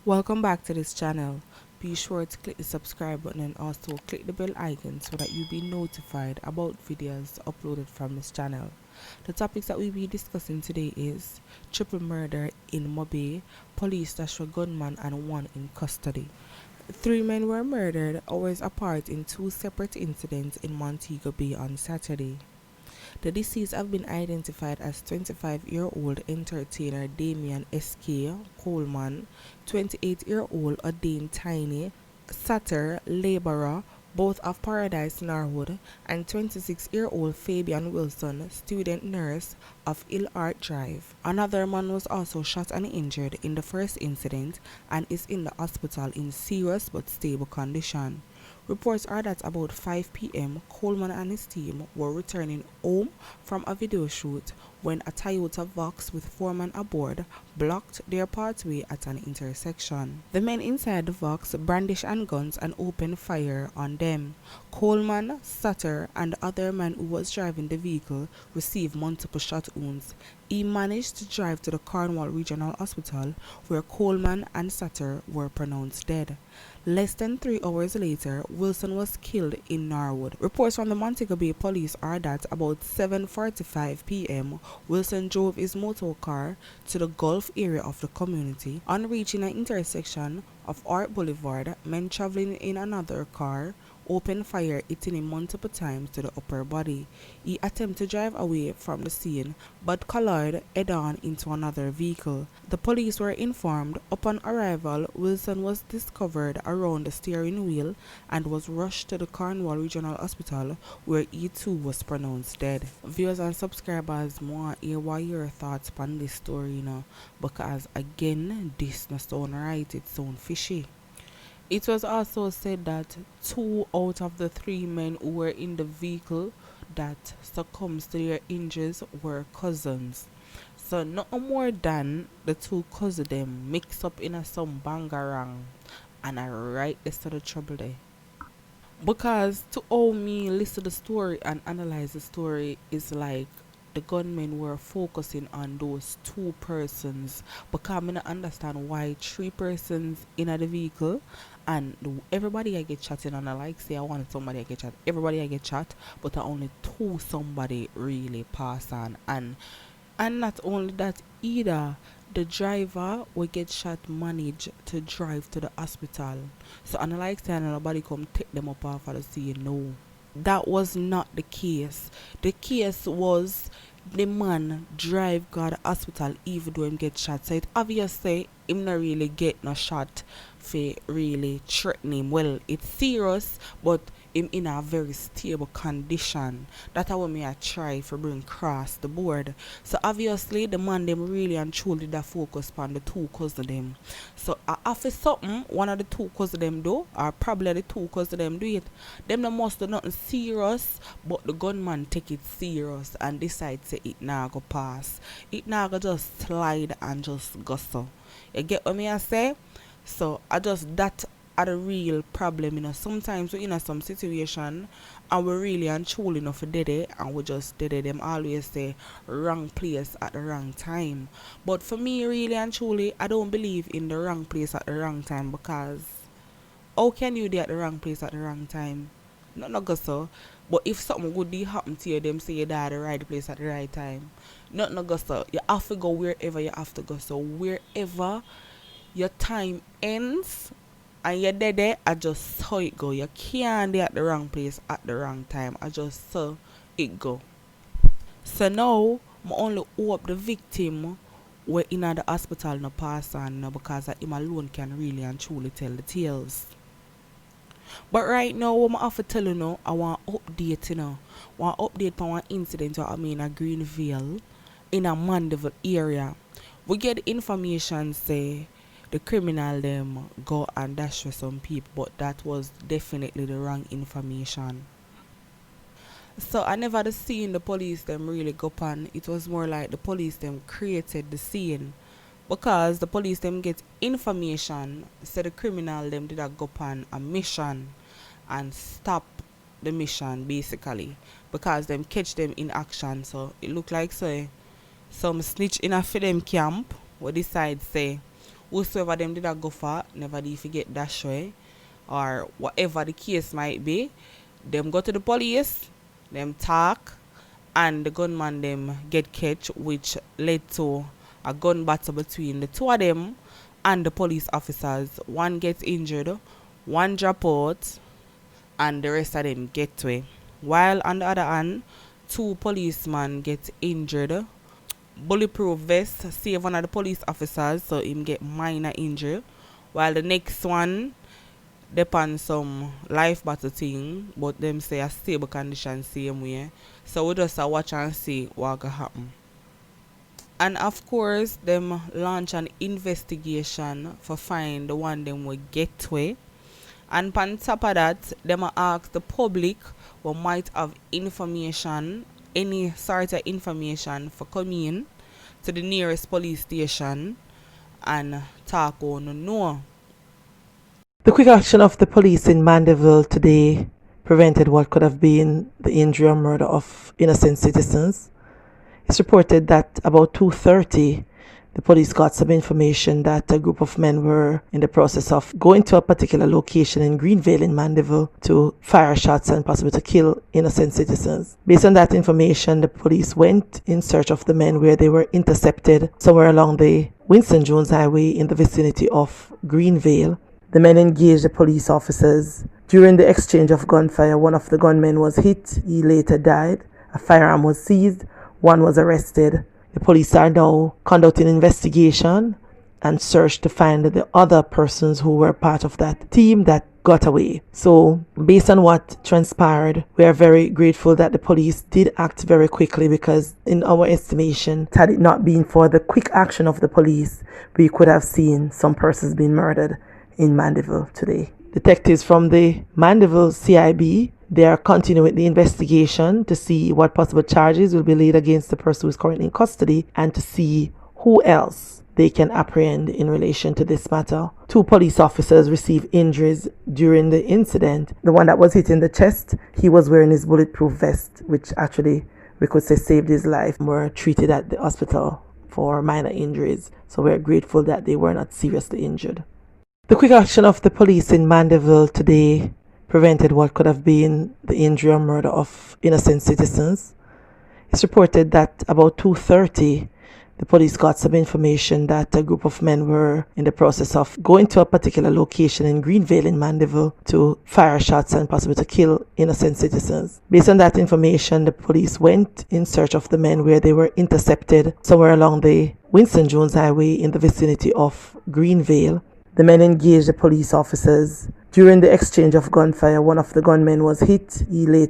Welcome back to this channel. Be sure to click the subscribe button and also click the bell icon so that you'll be notified about videos uploaded from this channel. The topics that we'll be discussing today is triple murder in MoBay, police dash for gunman and one in custody. 3 men were murdered hours apart in 2 separate incidents in Montego Bay on Saturday. The deceased have been identified as 25-year-old entertainer Damian S.K. Coleman, 28-year-old Adane Tiny, Satter laborer, both of Paradise Norwood, and 26-year-old Fabian Wilson, student nurse of Sh0t Drive. Another man was also shot and injured in the first incident and is in the hospital in serious but stable condition. Reports are that about 5 p.m., Coleman and his team were returning home from a video shoot when a Toyota Vox with 4 men aboard blocked their pathway at an intersection. The men inside the Vox brandished handguns and opened fire on them. Coleman, Sutter, and the other man who was driving the vehicle received multiple shot wounds. He managed to drive to the Cornwall Regional Hospital, where Coleman and Sutter were pronounced dead. Less than 3 hours later, Wilson was killed in Norwood. Reports from the Montego Bay police are that about 7:45 p.m., Wilson drove his motor car to the Gulf area of the community. On reaching an intersection of Art Boulevard, men traveling in another car opened fire, hitting him multiple times to the upper body. He attempted to drive away from the scene but collided head-on into another vehicle. The police were informed. Upon arrival, Wilson was discovered around the steering wheel and was rushed to the Cornwall Regional Hospital, where he too was pronounced dead. Viewers and subscribers, more hear what your thoughts on this story, because again, this not sound right, it sound fishy. It was also said that 2 out of the 3 men who were in the vehicle that succumbed to their injuries were cousins. So not more than the 2 cousins them mix up in some bangarang, and I write this to the trouble there. Because to all me listen the story and analyze the story is like the gunmen were focusing on those 2 persons, because I don't understand why 3 persons in the vehicle and everybody I get chatting, and I like say I want somebody I get chat, everybody I get chat, but I only 2 somebody really pass on, and not only that either, the driver will get shot managed to drive to the hospital. So and I like saying nobody come take them up off of the scene. No. That was not the case. The case was the man drive got the hospital even though him get shot. So it obviously him not really get no shot for really threaten him. Well, it's serious, but him in a very stable condition. That's how me I try for bring cross the board. So obviously the man them really and truly that focus on the 2 cousins them. So after something one of the 2 cousins them do, or probably the 2 cousins them do it, them no must do nothing serious, but the gunman take it serious and decide say it now go pass. It now go just slide and just go so. You get what me I say? So I just that are the real problem. Sometimes we're in some situation and we really and truly enough dead it, and we just did it. Them always say wrong place at the wrong time. But for me really and truly, I don't believe in the wrong place at the wrong time, because how can you be at the wrong place at the wrong time? Not go so. But if something good happen to you, them say you die at the right place at the right time. Not go so. You have to go wherever you have to go. So wherever your time ends and you're dead there, I just saw it go. You can't be at the wrong place at the wrong time. I just saw it go. So now I only hope the victim were in the hospital no pass on, because him alone can really and truly tell the tales. But right now, what I have to tell you I want to update, want to update on one incident I mean in Greenville, in a Mandeville area. We get information say the criminal them go and dash for some people, but that was definitely the wrong information. So I never seen the police them really go on. It was more like the police them created the scene, because the police them get information say the criminal them did a go on a mission and stop the mission basically, because them catch them in action. So it look like say some snitch in a for them camp we decide say whosoever them did a go for, never did forget dash way, or whatever the case might be, them go to the police, them talk, and the gunman them get catch, which led to a gun battle between the two of them and the police officers. One gets injured, one drop out, and the rest of them get away. While on the other hand, two policemen get injured. Bulletproof vest save one of the police officers, so him get minor injury. While the next one depend some life battle thing, but them say a stable condition same way. So we just watch and see what gonna happen. And of course, them launch an investigation for find the one them will get away. And on top of that, them ask the public what might have information, any sort of information for coming to the nearest police station and talk on no. The quick action of the police in Mandeville today prevented what could have been the injury or murder of innocent citizens. It's reported that about 2:30, the police got some information that a group of men were in the process of going to a particular location in Greenvale in Mandeville to fire shots and possibly to kill innocent citizens. Based on that information, the police went in search of the men, where they were intercepted somewhere along the Winston Jones Highway in the vicinity of Greenvale. The men engaged the police officers. During the exchange of gunfire, one of the gunmen was hit. He later died. A firearm was seized. One was arrested. The police are now conducting investigation and search to find the other persons who were part of that team that got away. So based on what transpired, we are very grateful that the police did act very quickly, because in our estimation, had it not been for the quick action of the police, we could have seen some persons being murdered in Mandeville today. Detectives from the Mandeville CIB, they are continuing the investigation to see what possible charges will be laid against the person who is currently in custody, and to see who else they can apprehend in relation to this matter. Two police officers received injuries during the incident. The one that was hit in the chest, he was wearing his bulletproof vest, which actually we could say saved his life. Were treated at the hospital for minor injuries, so we're grateful that they were not seriously injured. The quick action of the police in Mandeville today prevented what could have been the injury or murder of innocent citizens. It's reported that about 2:30, the police got some information that a group of men were in the process of going to a particular location in Greenvale in Mandeville to fire shots and possibly to kill innocent citizens. Based on that information, the police went in search of the men, where they were intercepted somewhere along the Winston Jones Highway in the vicinity of Greenvale. The men engaged the police officers. During the exchange of gunfire, one of the gunmen was hit. He later